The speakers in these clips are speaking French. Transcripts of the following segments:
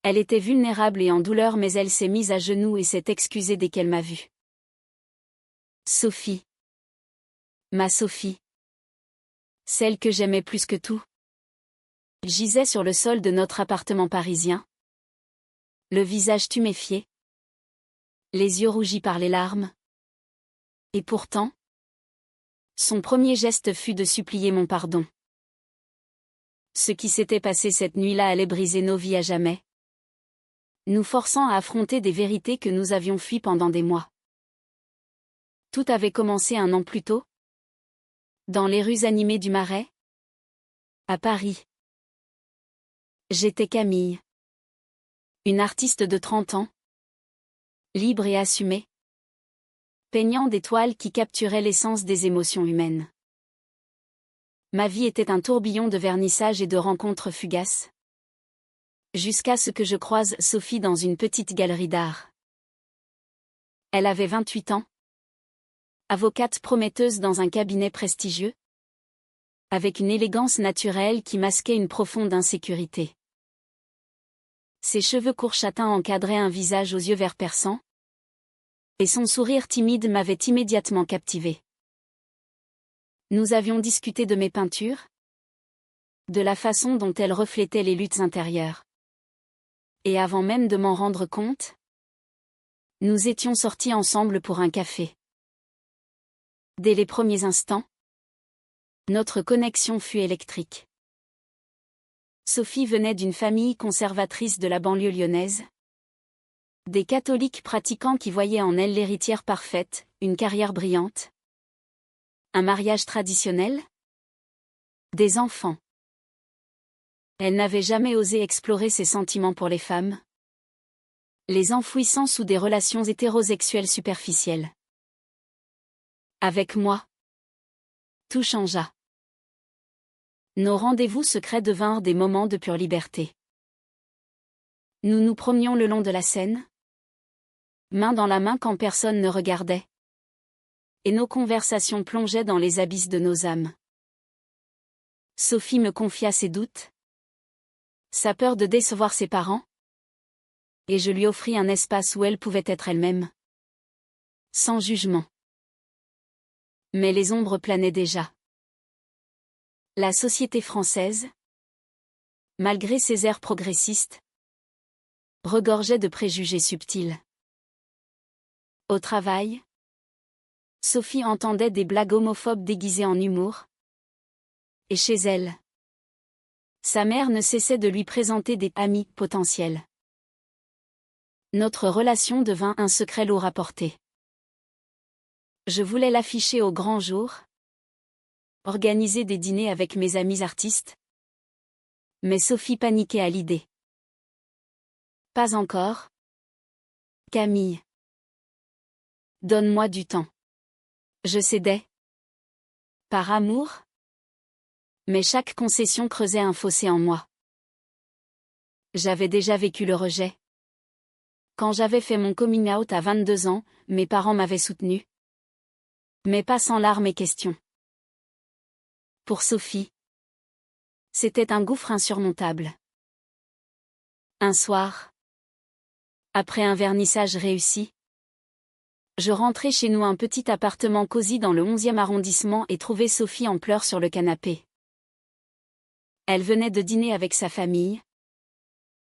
Elle était vulnérable et en douleur, mais elle s'est mise à genoux et s'est excusée dès qu'elle m'a vue. Sophie. Ma Sophie. Celle que j'aimais plus que tout. Gisait sur le sol de notre appartement parisien. Le visage tuméfié. Les yeux rougis par les larmes. Et pourtant, son premier geste fut de supplier mon pardon. Ce qui s'était passé cette nuit-là allait briser nos vies à jamais, nous forçant à affronter des vérités que nous avions fuies pendant des mois. Tout avait commencé 1 an plus tôt, dans les rues animées du Marais, à Paris. J'étais Camille, une artiste de 30 ans, libre et assumée, peignant des toiles qui capturaient l'essence des émotions humaines. Ma vie était un tourbillon de vernissages et de rencontres fugaces. Jusqu'à ce que je croise Sophie dans une petite galerie d'art. Elle avait 28 ans. Avocate prometteuse dans un cabinet prestigieux. Avec une élégance naturelle qui masquait une profonde insécurité. Ses cheveux courts châtains encadraient un visage aux yeux verts perçants. Et son sourire timide m'avait immédiatement captivé. Nous avions discuté de mes peintures, de la façon dont elles reflétaient les luttes intérieures. Et avant même de m'en rendre compte, nous étions sortis ensemble pour un café. Dès les premiers instants, notre connexion fut électrique. Sophie venait d'une famille conservatrice de la banlieue lyonnaise. Des catholiques pratiquants qui voyaient en elle l'héritière parfaite, une carrière brillante. Un mariage traditionnel. Des enfants. Elle n'avait jamais osé explorer ses sentiments pour les femmes, les enfouissant sous des relations hétérosexuelles superficielles. Avec moi, tout changea. Nos rendez-vous secrets devinrent des moments de pure liberté. Nous nous promenions le long de la Seine, main dans la main quand personne ne regardait. Et nos conversations plongeaient dans les abysses de nos âmes. Sophie me confia ses doutes, sa peur de décevoir ses parents, et je lui offris un espace où elle pouvait être elle-même. Sans jugement. Mais les ombres planaient déjà. La société française, malgré ses airs progressistes, regorgeait de préjugés subtils. Au travail, Sophie entendait des blagues homophobes déguisées en humour. Et chez elle, sa mère ne cessait de lui présenter des amis potentiels. Notre relation devint un secret lourd à porter. Je voulais l'afficher au grand jour, organiser des dîners avec mes amis artistes. Mais Sophie paniquait à l'idée. Pas encore. Camille. Donne-moi du temps. Je cédais. Par amour. Mais chaque concession creusait un fossé en moi. J'avais déjà vécu le rejet. Quand j'avais fait mon coming out à 22 ans, mes parents m'avaient soutenu. Mais pas sans larmes et questions. Pour Sophie, c'était un gouffre insurmontable. Un soir, après un vernissage réussi, je rentrais chez nous, un petit appartement cosy dans le 11e arrondissement, et trouvais Sophie en pleurs sur le canapé. Elle venait de dîner avec sa famille.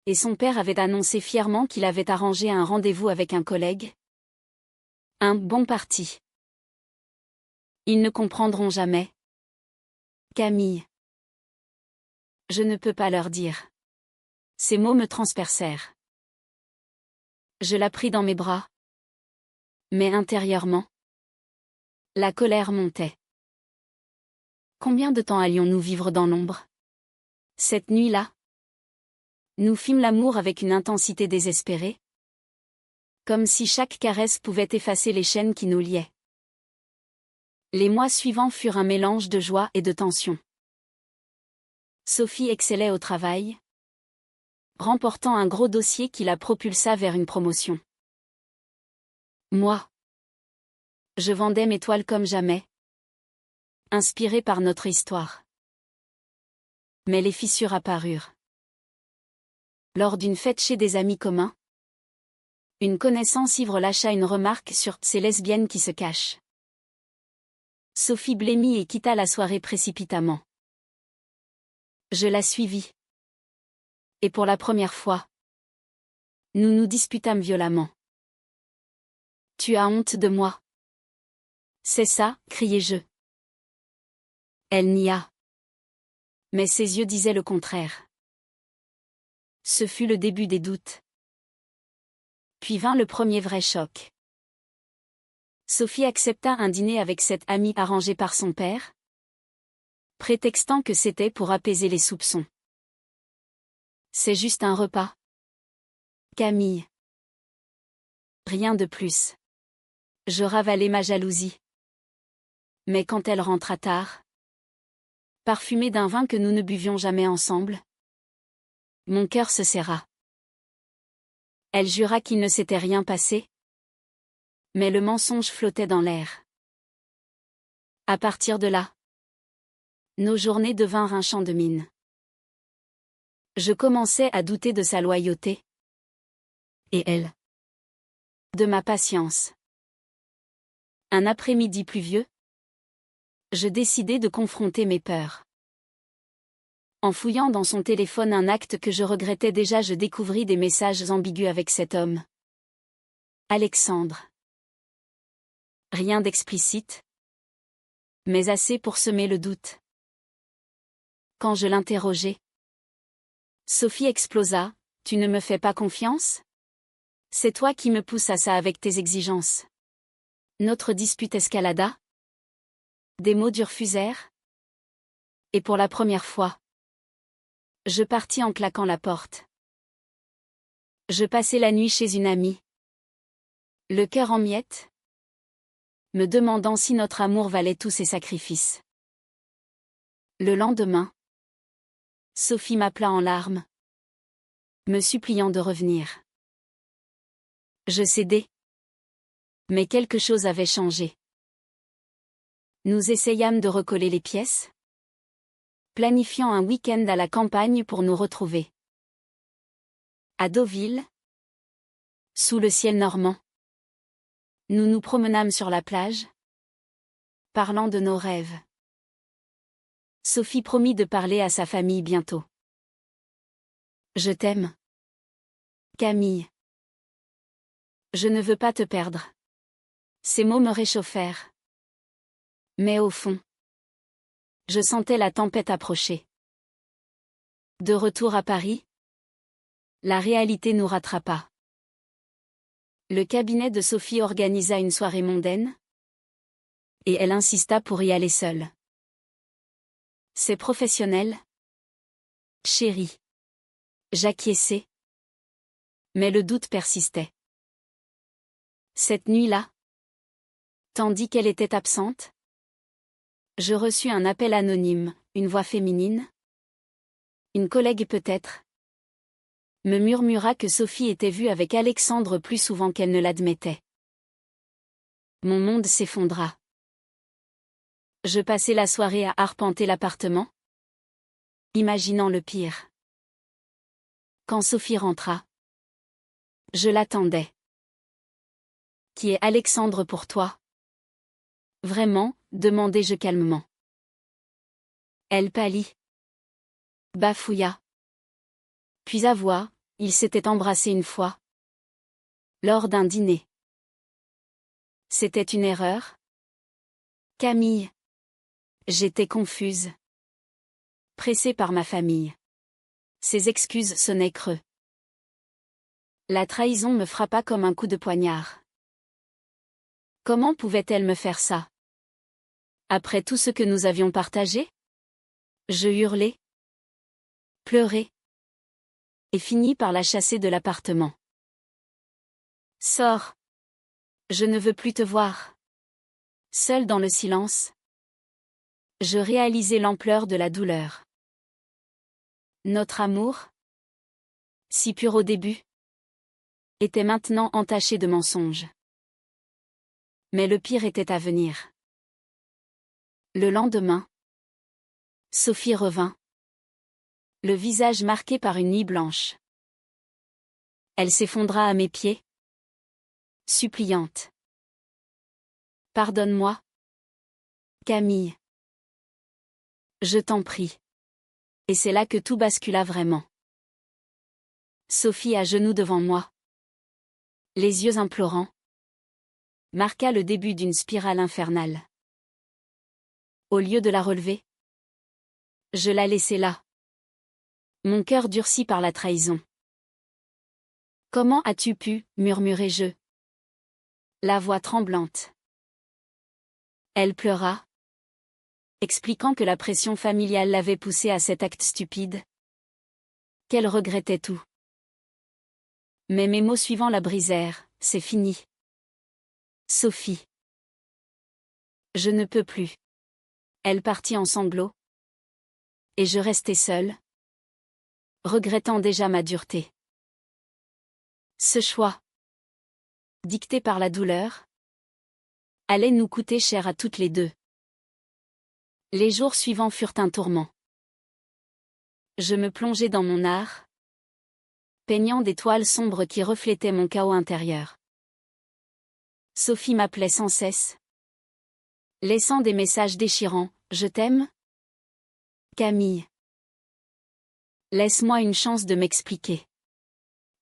Et son père avait annoncé fièrement qu'il avait arrangé un rendez-vous avec un collègue. Un bon parti. Ils ne comprendront jamais. Camille. Je ne peux pas leur dire. Ces mots me transpercèrent. Je la pris dans mes bras. Mais intérieurement, la colère montait. Combien de temps allions-nous vivre dans l'ombre? Cette nuit-là, nous fîmes l'amour avec une intensité désespérée. Comme si chaque caresse pouvait effacer les chaînes qui nous liaient. Les mois suivants furent un mélange de joie et de tension. Sophie excellait au travail, remportant un gros dossier qui la propulsa vers une promotion. Moi, je vendais mes toiles comme jamais, inspirée par notre histoire. Mais les fissures apparurent. Lors d'une fête chez des amis communs, une connaissance ivre lâcha une remarque sur ces lesbiennes qui se cachent. Sophie blêmit et quitta la soirée précipitamment. Je la suivis. Et pour la première fois, nous nous disputâmes violemment. Tu as honte de moi. C'est ça, criai-je. Elle nia. Mais ses yeux disaient le contraire. Ce fut le début des doutes. Puis vint le premier vrai choc. Sophie accepta un dîner avec cette amie arrangé par son père, prétextant que c'était pour apaiser les soupçons. C'est juste un repas. Camille. Rien de plus. Je ravalai ma jalousie. Mais quand elle rentra tard, parfumée d'un vin que nous ne buvions jamais ensemble, mon cœur se serra. Elle jura qu'il ne s'était rien passé. Mais le mensonge flottait dans l'air. À partir de là, nos journées devinrent un champ de mine. Je commençais à douter de sa loyauté. Et elle, de ma patience. Un après-midi pluvieux, je décidai de confronter mes peurs. En fouillant dans son téléphone un acte que je regrettais déjà, je découvris des messages ambigus avec cet homme. Alexandre. Rien d'explicite, mais assez pour semer le doute. Quand je l'interrogeai, Sophie explosa. Tu ne me fais pas confiance? C'est toi qui me pousses à ça avec tes exigences. Notre dispute escalada. Des mots durs fusèrent. Et pour la première fois, je partis en claquant la porte. Je passai la nuit chez une amie. Le cœur en miettes, me demandant si notre amour valait tous ces sacrifices. Le lendemain, Sophie m'appela en larmes, me suppliant de revenir. Je cédai. Mais quelque chose avait changé. Nous essayâmes de recoller les pièces, planifiant un week-end à la campagne pour nous retrouver. À Deauville, sous le ciel normand, nous nous promenâmes sur la plage, parlant de nos rêves. Sophie promit de parler à sa famille bientôt. Je t'aime, Camille. Je ne veux pas te perdre. Ces mots me réchauffèrent. Mais au fond, je sentais la tempête approcher. De retour à Paris, la réalité nous rattrapa. Le cabinet de Sophie organisa une soirée mondaine, et elle insista pour y aller seule. C'est professionnel, chérie. J'acquiesçai. Mais le doute persistait. Cette nuit-là, tandis qu'elle était absente, je reçus un appel anonyme, une voix féminine. Une collègue peut-être, me murmura que Sophie était vue avec Alexandre plus souvent qu'elle ne l'admettait. Mon monde s'effondra. Je passai la soirée à arpenter l'appartement, imaginant le pire. Quand Sophie rentra, je l'attendais. Qui est Alexandre pour toi? Vraiment, demandai-je calmement. Elle pâlit. Bafouilla. Puis avoua, ils s'étaient embrassés une fois. Lors d'un dîner. C'était une erreur? Camille. J'étais confuse. Pressée par ma famille. Ses excuses sonnaient creux. La trahison me frappa comme un coup de poignard. Comment pouvait-elle me faire ça? Après tout ce que nous avions partagé? Je hurlai. Pleurai. Et finis par la chasser de l'appartement. Sors. Je ne veux plus te voir. Seule dans le silence, je réalisais l'ampleur de la douleur. Notre amour, si pur au début, était maintenant entaché de mensonges. Mais le pire était à venir. Le lendemain, Sophie revint. Le visage marqué par une nuit blanche. Elle s'effondra à mes pieds, suppliante. Pardonne-moi, Camille. Je t'en prie. Et c'est là que tout bascula vraiment. Sophie à genoux devant moi, les yeux implorants, marqua le début d'une spirale infernale. Au lieu de la relever, je la laissai là. Mon cœur durci par la trahison. Comment as-tu pu, murmurai-je, la voix tremblante. Elle pleura, expliquant que la pression familiale l'avait poussée à cet acte stupide, qu'elle regrettait tout. Mais mes mots suivants la brisèrent, c'est fini. Sophie. Je ne peux plus. Elle partit en sanglots. Et je restai seule, regrettant déjà ma dureté. Ce choix, dicté par la douleur, allait nous coûter cher à toutes les deux. Les jours suivants furent un tourment. Je me plongeai dans mon art, peignant des toiles sombres qui reflétaient mon chaos intérieur. Sophie m'appelait sans cesse, laissant des messages déchirants. Je t'aime, Camille. Laisse-moi une chance de m'expliquer.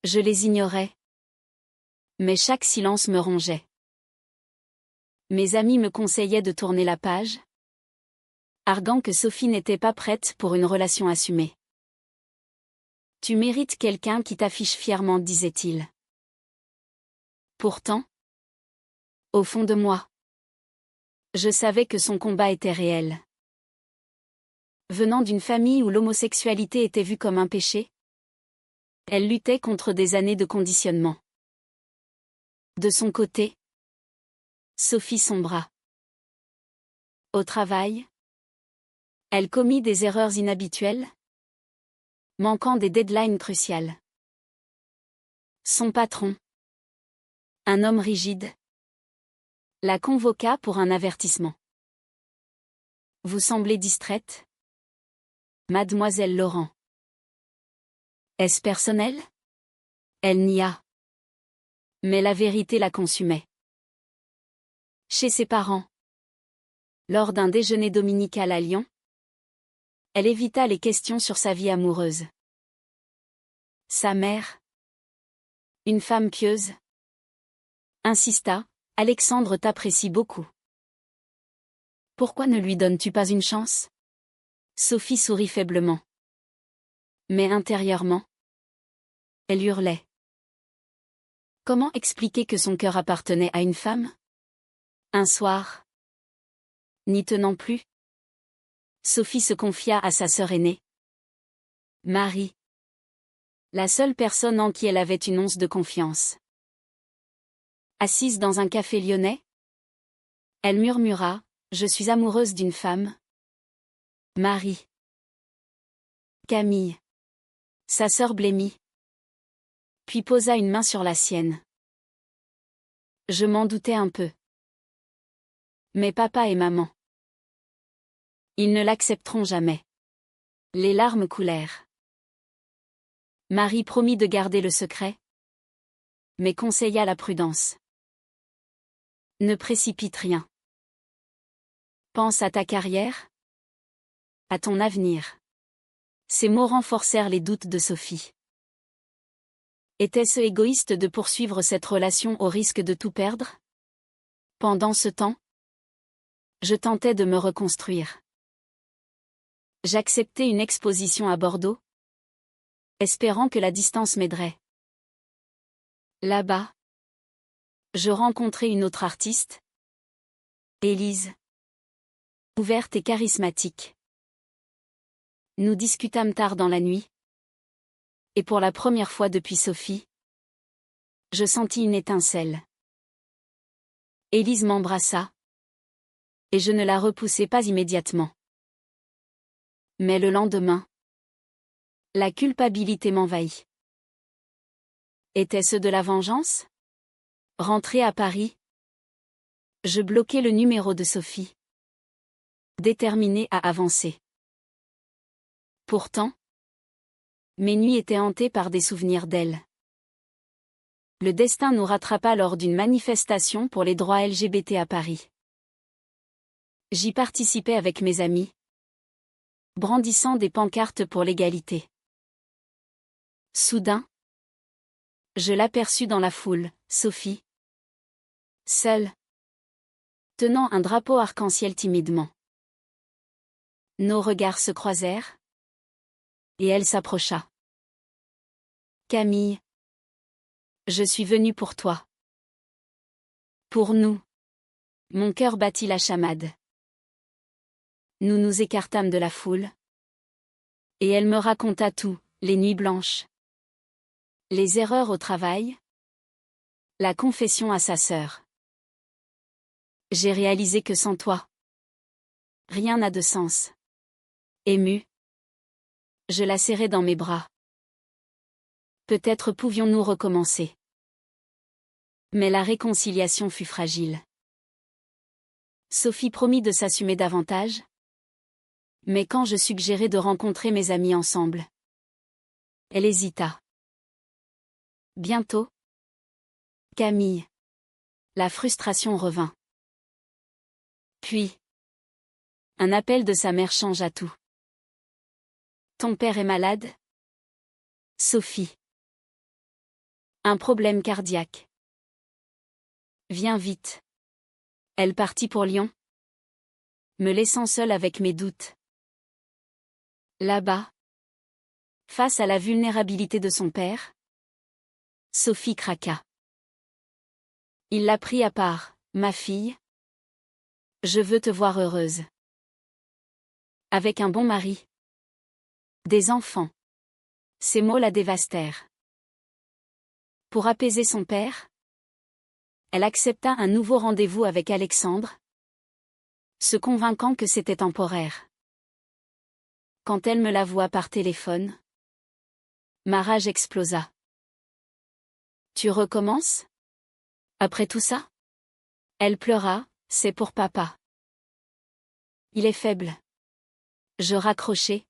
Je les ignorais, mais chaque silence me rongeait. Mes amis me conseillaient de tourner la page, arguant que Sophie n'était pas prête pour une relation assumée. Tu mérites quelqu'un qui t'affiche fièrement, disait-il. Pourtant, au fond de moi, je savais que son combat était réel. Venant d'une famille où l'homosexualité était vue comme un péché, elle luttait contre des années de conditionnement. De son côté, Sophie sombra. Au travail, elle commit des erreurs inhabituelles, manquant des deadlines cruciales. Son patron, un homme rigide, la convoqua pour un avertissement. Vous semblez distraite, mademoiselle Laurent. Est-ce personnel? Elle nia. Mais la vérité la consumait. Chez ses parents, lors d'un déjeuner dominical à Lyon, elle évita les questions sur sa vie amoureuse. Sa mère, une femme pieuse, insista, Alexandre t'apprécie beaucoup. Pourquoi ne lui donnes-tu pas une chance? Sophie sourit faiblement. Mais intérieurement, elle hurlait. Comment expliquer que son cœur appartenait à une femme? Un soir, n'y tenant plus, Sophie se confia à sa sœur aînée, Marie, la seule personne en qui elle avait une once de confiance. Assise dans un café lyonnais, elle murmura, je suis amoureuse d'une femme. Marie. Camille. Sa sœur blêmit, puis posa une main sur la sienne. Je m'en doutais un peu. Mais papa et maman, ils ne l'accepteront jamais. Les larmes coulèrent. Marie promit de garder le secret, mais conseilla la prudence. Ne précipite rien. Pense à ta carrière, à ton avenir. Ces mots renforcèrent les doutes de Sophie. Était-ce égoïste de poursuivre cette relation au risque de tout perdre? Pendant ce temps, je tentais de me reconstruire. J'acceptais une exposition à Bordeaux, espérant que la distance m'aiderait. Là-bas, je rencontrai une autre artiste, Élise, ouverte et charismatique. Nous discutâmes tard dans la nuit, et pour la première fois depuis Sophie, je sentis une étincelle. Élise m'embrassa, et je ne la repoussai pas immédiatement. Mais le lendemain, la culpabilité m'envahit. Était-ce de la vengeance? Rentré à Paris, je bloquai le numéro de Sophie, déterminée à avancer. Pourtant, mes nuits étaient hantées par des souvenirs d'elle. Le destin nous rattrapa lors d'une manifestation pour les droits LGBT à Paris. J'y participais avec mes amis, brandissant des pancartes pour l'égalité. Soudain, je l'aperçus dans la foule, Sophie. Seule, tenant un drapeau arc-en-ciel timidement. Nos regards se croisèrent, et elle s'approcha. Camille, je suis venue pour toi. Pour nous. Mon cœur battit la chamade. Nous nous écartâmes de la foule. Et elle me raconta tout, les nuits blanches, les erreurs au travail, la confession à sa sœur. J'ai réalisé que sans toi, rien n'a de sens. Émue, je la serrai dans mes bras. Peut-être pouvions-nous recommencer. Mais la réconciliation fut fragile. Sophie promit de s'assumer davantage. Mais quand je suggérai de rencontrer mes amis ensemble, elle hésita. Bientôt, Camille. La frustration revint. Puis, un appel de sa mère changea tout. Ton père est malade? Sophie. Un problème cardiaque. Viens vite. Elle partit pour Lyon, me laissant seule avec mes doutes. Là-bas, face à la vulnérabilité de son père, Sophie craqua. Il la prit à part. Ma fille, je veux te voir heureuse. Avec un bon mari. Des enfants. Ces mots la dévastèrent. Pour apaiser son père, elle accepta un nouveau rendez-vous avec Alexandre, se convainquant que c'était temporaire. Quand elle me l'avoua par téléphone, ma rage explosa. Tu recommences? Après tout ça? Elle pleura, c'est pour papa. Il est faible. Je raccrochai,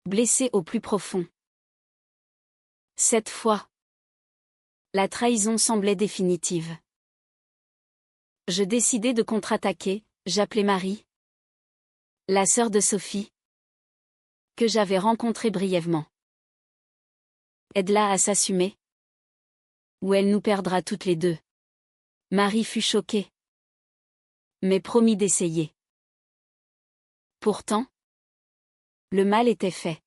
blessé au plus profond. Cette fois, la trahison semblait définitive. Je décidai de contre-attaquer, j'appelai Marie, la sœur de Sophie, que j'avais rencontrée brièvement. Aide-la à s'assumer, ou elle nous perdra toutes les deux. Marie fut choquée, mais promit d'essayer. Pourtant, le mal était fait.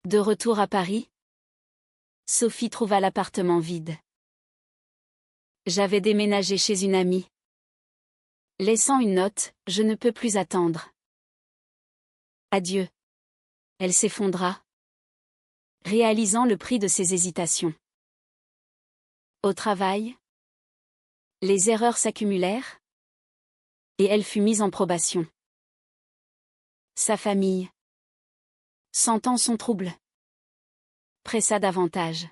De retour à Paris, Sophie trouva l'appartement vide. J'avais déménagé chez une amie. Laissant une note, je ne peux plus attendre. Adieu. Elle s'effondra, réalisant le prix de ses hésitations. Au travail, les erreurs s'accumulèrent, et elle fut mise en probation. Sa famille, sentant son trouble, pressa davantage.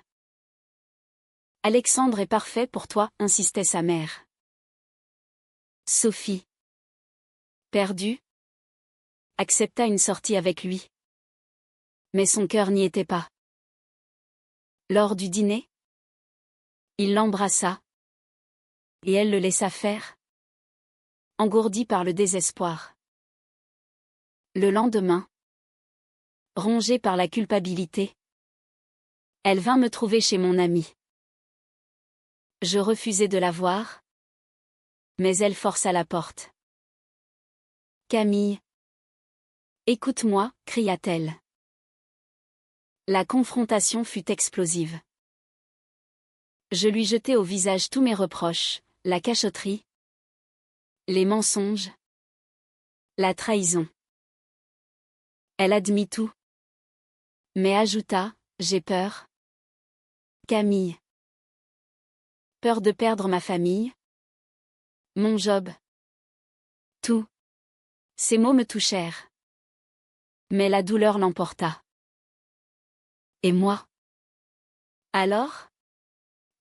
Alexandre est parfait pour toi, insistait sa mère. Sophie, perdue, accepta une sortie avec lui. Mais son cœur n'y était pas. Lors du dîner, il l'embrassa, et elle le laissa faire, engourdie par le désespoir. Le lendemain, rongée par la culpabilité, elle vint me trouver chez mon amie. Je refusai de la voir, mais elle força la porte. Camille, écoute-moi, cria-t-elle. La confrontation fut explosive. Je lui jetai au visage tous mes reproches, la cachotterie, les mensonges, la trahison. Elle admit tout, mais ajouta, j'ai peur. Camille. Peur de perdre ma famille, mon job. Tout. Ces mots me touchèrent. Mais la douleur l'emporta. Et moi? Alors?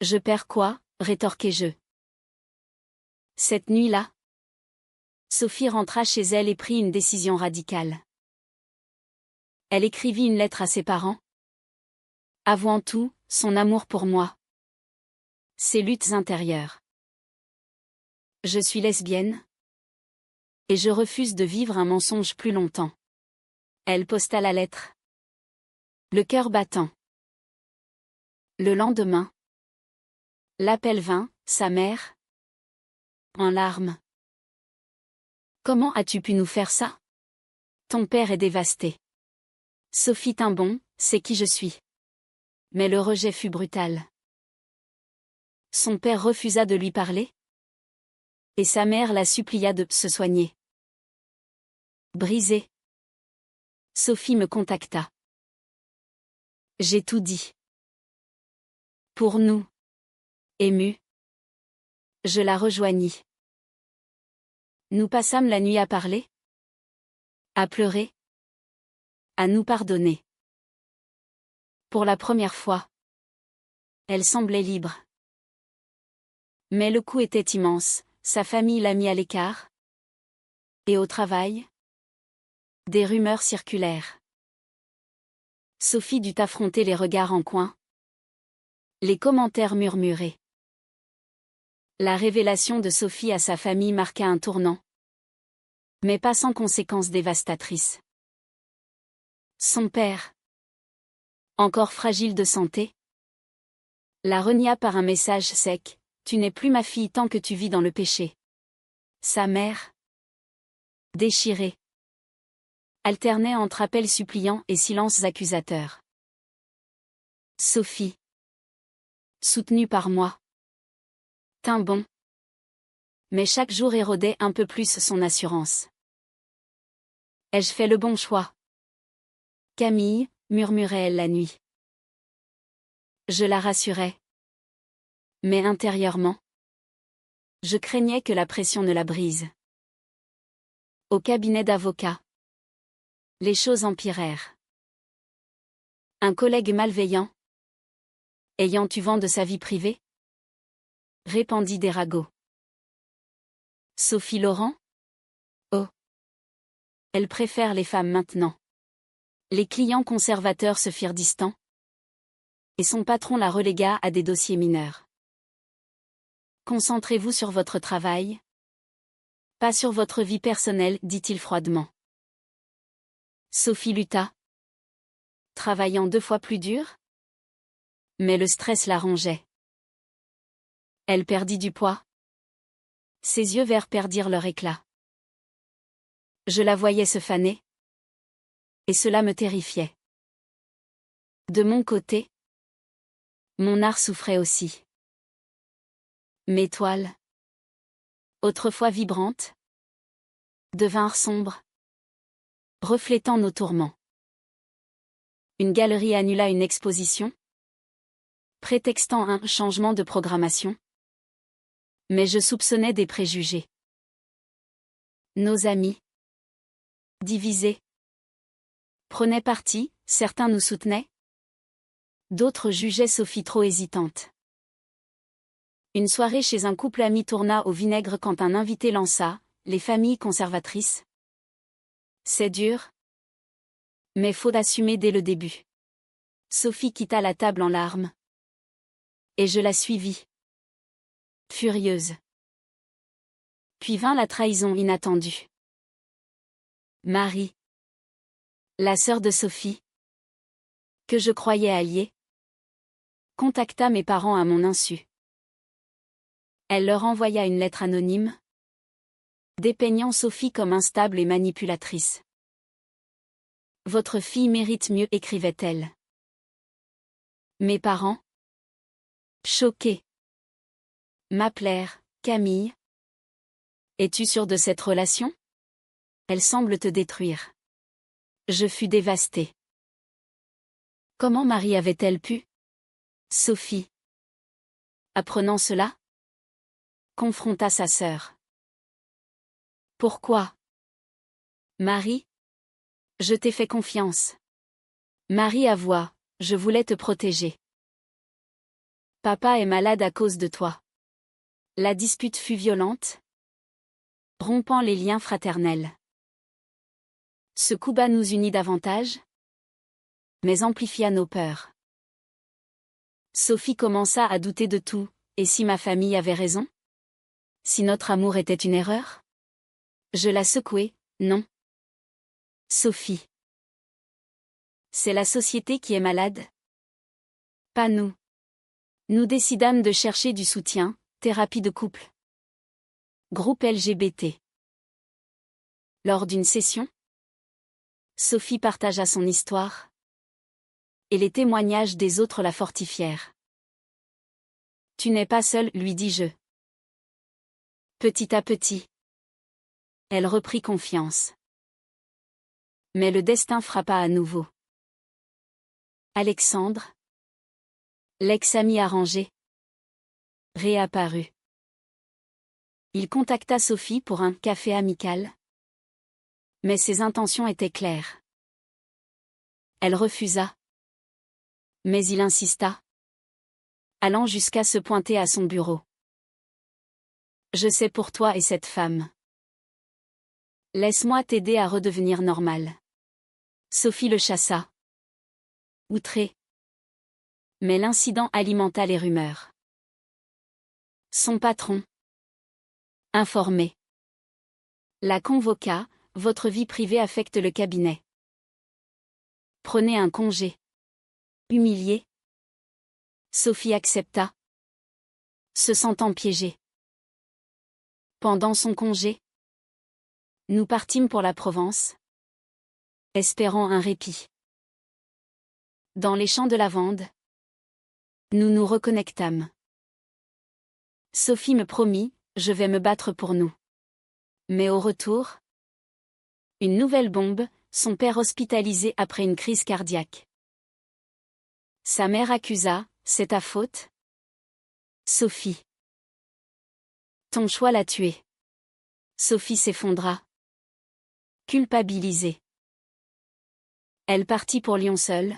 Je perds quoi? Rétorquai-je. Cette nuit-là, Sophie rentra chez elle et prit une décision radicale. Elle écrivit une lettre à ses parents, avouant tout, son amour pour moi, Ses luttes intérieures. Je suis lesbienne. Et je refuse de vivre un mensonge plus longtemps. Elle posta la lettre. Le cœur battant. Le lendemain. L'appel vint, sa mère. En larmes. Comment as-tu pu nous faire ça? Ton père est dévasté. Sophie tint bon, c'est qui je suis. Mais le rejet fut brutal. Son père refusa de lui parler. Et sa mère la supplia de se soigner. Brisée. Sophie me contacta. J'ai tout dit. Pour nous. Émue. Je la rejoignis. Nous passâmes la nuit à parler. À pleurer. À nous pardonner. Pour la première fois. Elle semblait libre. Mais le coup était immense, sa famille l'a mis à l'écart. Et au travail? Des rumeurs circulèrent. Sophie dut affronter les regards en coin. Les commentaires murmurés. La révélation de Sophie à sa famille marqua un tournant. Mais pas sans conséquences dévastatrices. Son père, encore fragile de santé, la renia par un message sec: tu n'es plus ma fille tant que tu vis dans le péché. Sa mère, déchirée, alternait entre appels suppliants et silences accusateurs. Sophie, soutenue par moi, tint bon. Mais chaque jour érodait un peu plus son assurance. Ai-je fait le bon choix? Camille, murmurait-elle la nuit. Je la rassurais. Mais intérieurement, je craignais que la pression ne la brise. Au cabinet d'avocat, les choses empirèrent. Un collègue malveillant, ayant eu vent de sa vie privée, répandit des ragots. Sophie Laurent? Oh! Elle préfère les femmes maintenant. Les clients conservateurs se firent distants. Et son patron la relégua à des dossiers mineurs. Concentrez-vous sur votre travail. Pas sur votre vie personnelle, dit-il froidement. Sophie lutta. Travaillant 2 fois plus dur? Mais le stress la rongeait. Elle perdit du poids. Ses yeux verts perdirent leur éclat. Je la voyais se faner. Et cela me terrifiait. De mon côté, mon art souffrait aussi. Mes toiles, autrefois vibrantes, devinrent sombres, reflétant nos tourments. Une galerie annula une exposition, prétextant un changement de programmation. Mais je soupçonnais des préjugés. Nos amis, divisés, prenaient parti, certains nous soutenaient. D'autres jugeaient Sophie trop hésitante. Une soirée chez un couple ami tourna au vinaigre quand un invité lança: les familles conservatrices. C'est dur. Mais faut assumer dès le début. Sophie quitta la table en larmes. Et je la suivis. Furieuse. Puis vint la trahison inattendue. Marie, la sœur de Sophie, que je croyais alliée, contacta mes parents à mon insu. Elle leur envoya une lettre anonyme, dépeignant Sophie comme instable et manipulatrice. Votre fille mérite mieux, écrivait-elle. Mes parents, choqués, m'appelèrent: Camille. Es-tu sûre de cette relation? Elle semble te détruire. Je fus dévastée. Comment Marie avait-elle pu? Sophie, apprenant cela, confronta sa sœur. Pourquoi? Marie, je t'ai fait confiance. Marie avoua: je voulais te protéger. Papa est malade à cause de toi. La dispute fut violente, rompant les liens fraternels. Ce coup bas nous unit davantage, mais amplifia nos peurs. Sophie commença à douter de tout, Et si ma famille avait raison? Si notre amour était une erreur? Je la secouai, non. Sophie. C'est la société qui est malade? Pas nous. Nous décidâmes de chercher du soutien, thérapie de couple. Groupe LGBT. Lors d'une session, Sophie partagea son histoire. Et les témoignages des autres la fortifièrent. Tu n'es pas seule, lui dis-je. Petit à petit. Elle reprit confiance. Mais le destin frappa à nouveau. Alexandre, l'ex-ami arrangé, réapparut. Il contacta Sophie pour un café amical. Mais ses intentions étaient claires. Elle refusa. Mais il insista, allant jusqu'à se pointer à son bureau. Je sais pour toi et cette femme. Laisse-moi t'aider à redevenir normale. Sophie le chassa. Outrée. Mais l'incident alimenta les rumeurs. Son patron, informé, la convoqua. Votre vie privée affecte le cabinet. Prenez un congé. Humiliée, Sophie accepta, se sentant piégée. Pendant son congé, nous partîmes pour la Provence, espérant un répit. Dans les champs de lavande, nous nous reconnectâmes. Sophie me promit, je vais me battre pour nous. Mais au retour, une nouvelle bombe, son père hospitalisé après une crise cardiaque. Sa mère accusa, c'est ta faute? Sophie. Ton choix l'a tué. Sophie s'effondra. Culpabilisée. Elle partit pour Lyon seule,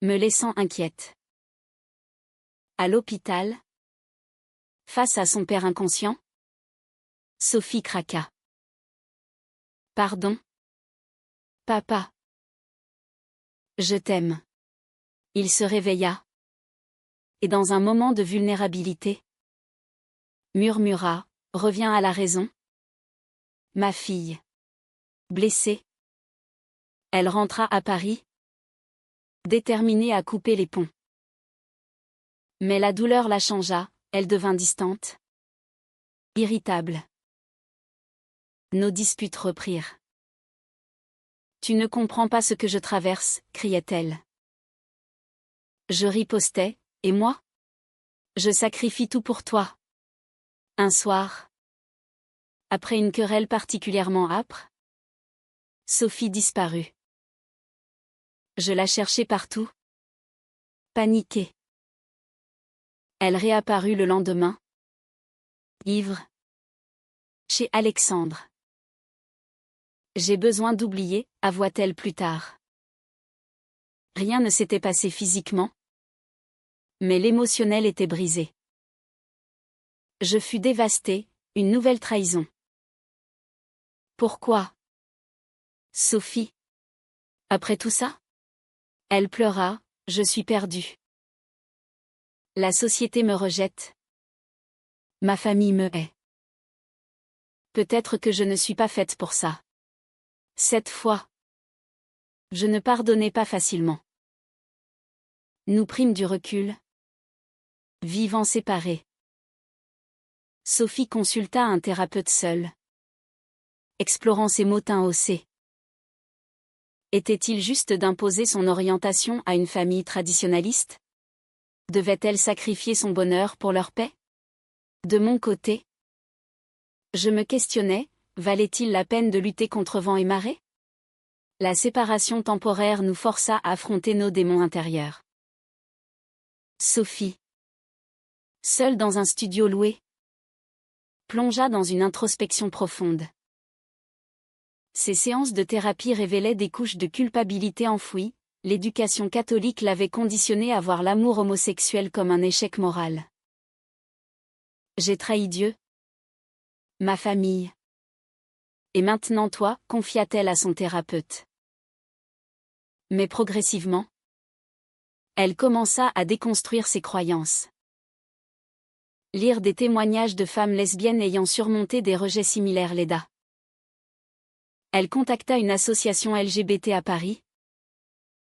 me laissant inquiète. À l'hôpital, face à son père inconscient, Sophie craqua. Pardon? Papa. Je t'aime. Il se réveilla. Et dans un moment de vulnérabilité, murmura, reviens à la raison. Ma fille. Blessée. Elle rentra à Paris, déterminée à couper les ponts. Mais la douleur la changea, elle devint distante, irritable. Nos disputes reprirent. Tu ne comprends pas ce que je traverse, criait-elle. Je ripostais, et moi? Je sacrifie tout pour toi. Un soir, après une querelle particulièrement âpre, Sophie disparut. Je la cherchai partout. Paniquée. Elle réapparut le lendemain. Ivre. Chez Alexandre. J'ai besoin d'oublier, avoua-t-elle plus tard. Rien ne s'était passé physiquement. Mais l'émotionnel était brisé. Je fus dévastée, une nouvelle trahison. Pourquoi? Sophie. Après tout ça? Elle pleura, je suis perdue. La société me rejette. Ma famille me hait. Peut-être que je ne suis pas faite pour ça. Cette fois, je ne pardonnais pas facilement. Nous prîmes du recul. Vivant séparés. Sophie consulta un thérapeute seul, explorant ses motins haussés. Était-il juste d'imposer son orientation à une famille traditionnaliste? Devait-elle sacrifier son bonheur pour leur paix? De mon côté, je me questionnais, valait-il la peine de lutter contre vent et marée? La séparation temporaire nous força à affronter nos démons intérieurs. Sophie, seule dans un studio loué, plongea dans une introspection profonde. Ces séances de thérapie révélaient des couches de culpabilité enfouies, l'éducation catholique l'avait conditionnée à voir l'amour homosexuel comme un échec moral. J'ai trahi Dieu, ma famille. Et maintenant toi, confia-t-elle à son thérapeute. Mais progressivement, elle commença à déconstruire ses croyances. Lire des témoignages de femmes lesbiennes ayant surmonté des rejets similaires l'aida. Elle contacta une association LGBT à Paris,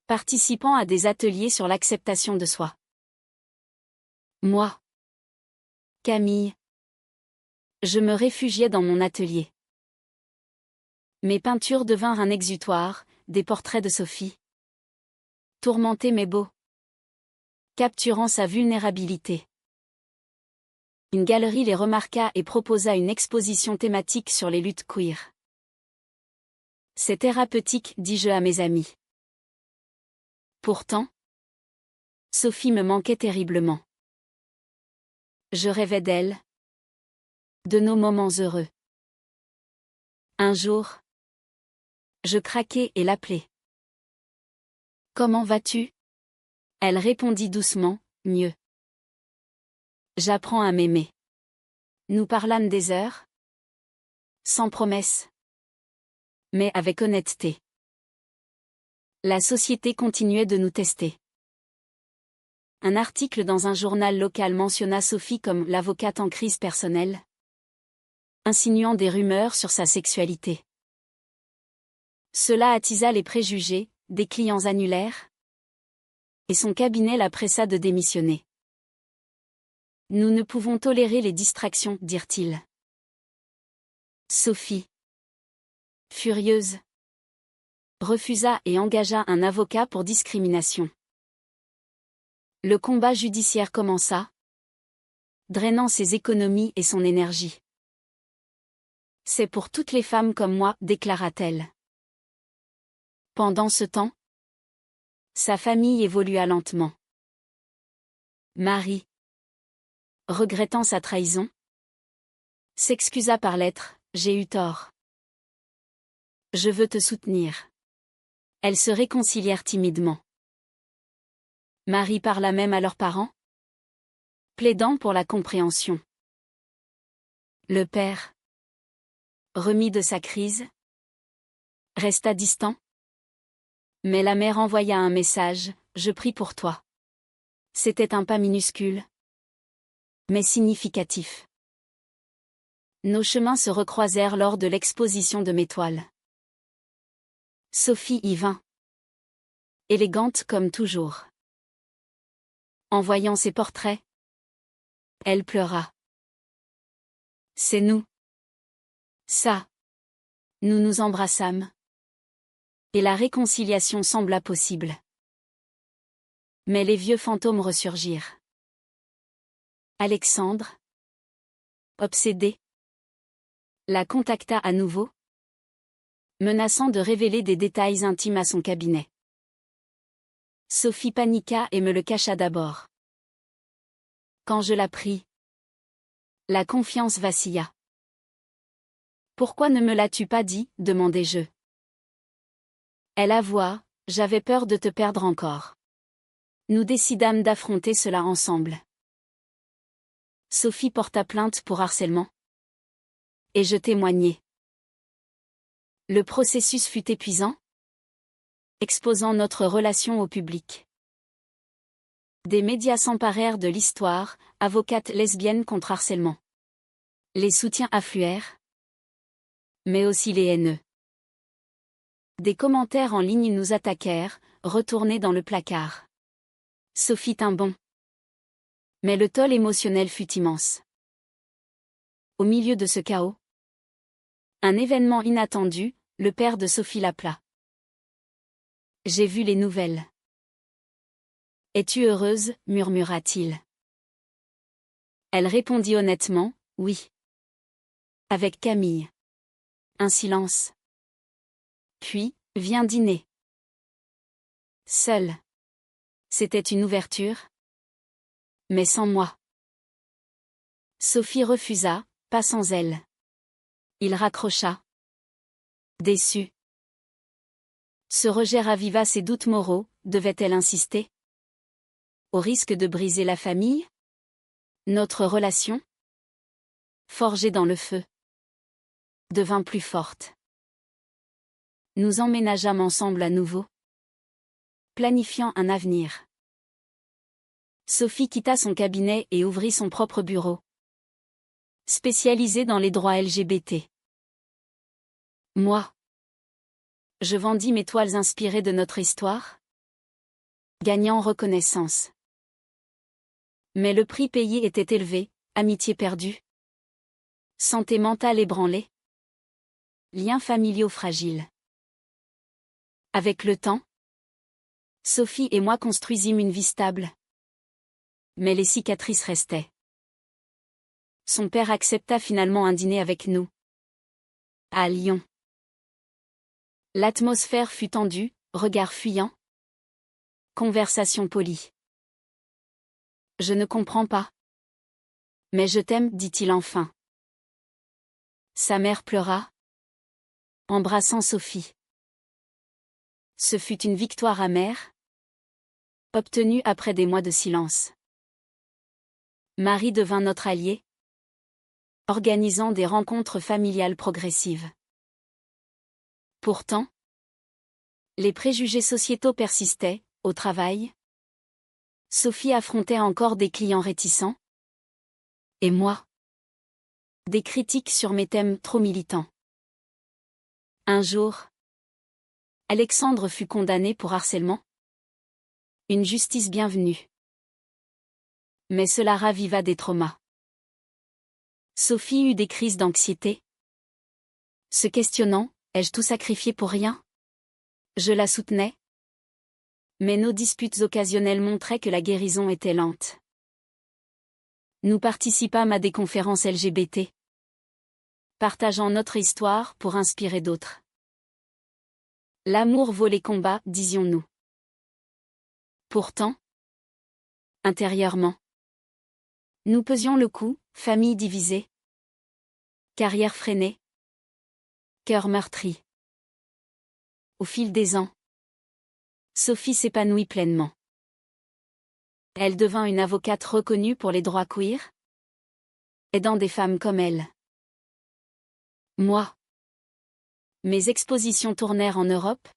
participant à des ateliers sur l'acceptation de soi. Moi, Camille, je me réfugiais dans mon atelier. Mes peintures devinrent un exutoire, des portraits de Sophie. Tourmentés mais beaux, capturant sa vulnérabilité. Une galerie les remarqua et proposa une exposition thématique sur les luttes queer. C'est thérapeutique, dis-je à mes amis. Pourtant, Sophie me manquait terriblement. Je rêvais d'elle, de nos moments heureux. Un jour, je craquai et l'appelai. « Comment vas-tu » Elle répondit doucement, « Mieux. J'apprends à m'aimer. » Nous parlâmes des heures, sans promesse, mais avec honnêteté. La société continuait de nous tester. Un article dans un journal local mentionna Sophie comme l'avocate en crise personnelle, insinuant des rumeurs sur sa sexualité. Cela attisa les préjugés, des clients annulèrent, et son cabinet la pressa de démissionner. Nous ne pouvons tolérer les distractions, dirent-ils. Sophie, furieuse, refusa et engagea un avocat pour discrimination. Le combat judiciaire commença, drainant ses économies et son énergie. C'est pour toutes les femmes comme moi, déclara-t-elle. Pendant ce temps, sa famille évolua lentement. Marie, regrettant sa trahison, s'excusa par lettre, « J'ai eu tort. Je veux te soutenir. » Elles se réconcilièrent timidement. Marie parla même à leurs parents, plaidant pour la compréhension. Le père, remis de sa crise, resta distant. Mais la mère envoya un message, « Je prie pour toi. » C'était un pas minuscule, mais significatif. Nos chemins se recroisèrent lors de l'exposition de mes toiles. Sophie y vint, élégante comme toujours. En voyant ses portraits, elle pleura. C'est nous. Ça. Nous nous embrassâmes. Et la réconciliation sembla possible. Mais les vieux fantômes ressurgirent. Alexandre, obsédé, la contacta à nouveau, menaçant de révéler des détails intimes à son cabinet. Sophie paniqua et me le cacha d'abord. Quand je la pris, la confiance vacilla. « Pourquoi ne me l'as-tu pas dit ?» demandai-je. Elle avoua, « J'avais peur de te perdre encore. » Nous décidâmes d'affronter cela ensemble. Sophie porta plainte pour harcèlement. Et je témoignai. Le processus fut épuisant, exposant notre relation au public. Des médias s'emparèrent de l'histoire, avocate lesbienne contre harcèlement. Les soutiens affluèrent, mais aussi les haineux. Des commentaires en ligne nous attaquèrent, retournés dans le placard. Sophie tint bon. Mais le toll émotionnel fut immense. Au milieu de ce chaos, un événement inattendu, le père de Sophie l'appela. « J'ai vu les nouvelles. »« Es-tu heureuse ?» murmura-t-il. Elle répondit honnêtement, « Oui. » Avec Camille. Un silence. Puis, viens dîner. Seul. C'était une ouverture. Mais sans moi. Sophie refusa, pas sans elle. Il raccrocha. Déçu. Ce rejet raviva ses doutes moraux, devait-elle insister? Au risque de briser la famille? Notre relation, forgée dans le feu, devint plus forte. Nous emménageâmes ensemble à nouveau, planifiant un avenir. Sophie quitta son cabinet et ouvrit son propre bureau, spécialisé dans les droits LGBT. Moi, je vendis mes toiles inspirées de notre histoire, gagnant en reconnaissance. Mais le prix payé était élevé, amitié perdue, santé mentale ébranlée, liens familiaux fragiles. Avec le temps, Sophie et moi construisîmes une vie stable. Mais les cicatrices restaient. Son père accepta finalement un dîner avec nous. À Lyon. L'atmosphère fut tendue, regard fuyant. Conversation polie. Je ne comprends pas. Mais je t'aime, dit-il enfin. Sa mère pleura, embrassant Sophie. Ce fut une victoire amère, obtenue après des mois de silence. Marie devint notre alliée, organisant des rencontres familiales progressives. Pourtant, les préjugés sociétaux persistaient, au travail. Sophie affrontait encore des clients réticents. Et moi, des critiques sur mes thèmes trop militants. Un jour, Alexandre fut condamné pour harcèlement. Une justice bienvenue. Mais cela raviva des traumas. Sophie eut des crises d'anxiété. Se questionnant, ai-je tout sacrifié pour rien? Je la soutenais. Mais nos disputes occasionnelles montraient que la guérison était lente. Nous participâmes à des conférences LGBT, partageant notre histoire pour inspirer d'autres. L'amour vaut les combats, disions-nous. Pourtant, intérieurement, nous pesions le coup, famille divisée, carrière freinée, cœur meurtri. Au fil des ans, Sophie s'épanouit pleinement. Elle devint une avocate reconnue pour les droits queer, aidant des femmes comme elle. Moi, mes expositions tournèrent en Europe,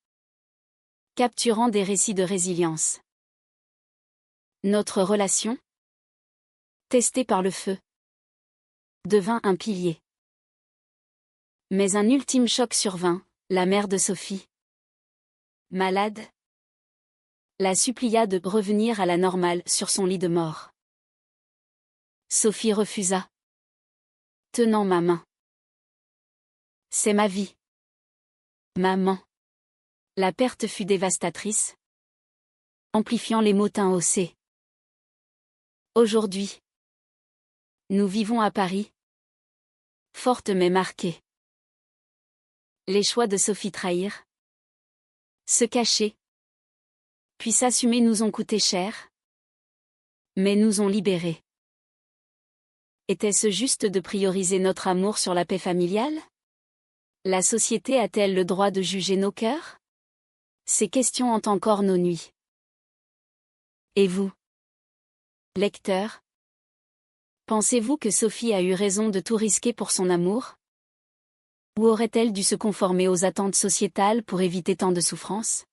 capturant des récits de résilience. Notre relation, testée par le feu, devint un pilier. Mais un ultime choc survint, la mère de Sophie, malade, la supplia de revenir à la normale sur son lit de mort. Sophie refusa, tenant ma main. C'est ma vie. Maman. La perte fut dévastatrice, amplifiant les motins haussés. Aujourd'hui, nous vivons à Paris, forte mais marquée. Les choix de Sophie trahir, se cacher, puis s'assumer nous ont coûté cher, mais nous ont libérés. Était-ce juste de prioriser notre amour sur la paix familiale? La société a-t-elle le droit de juger nos cœurs? Ces questions hantent encore nos nuits. Et vous, lecteur, pensez-vous que Sophie a eu raison de tout risquer pour son amour? Ou aurait-elle dû se conformer aux attentes sociétales pour éviter tant de souffrances?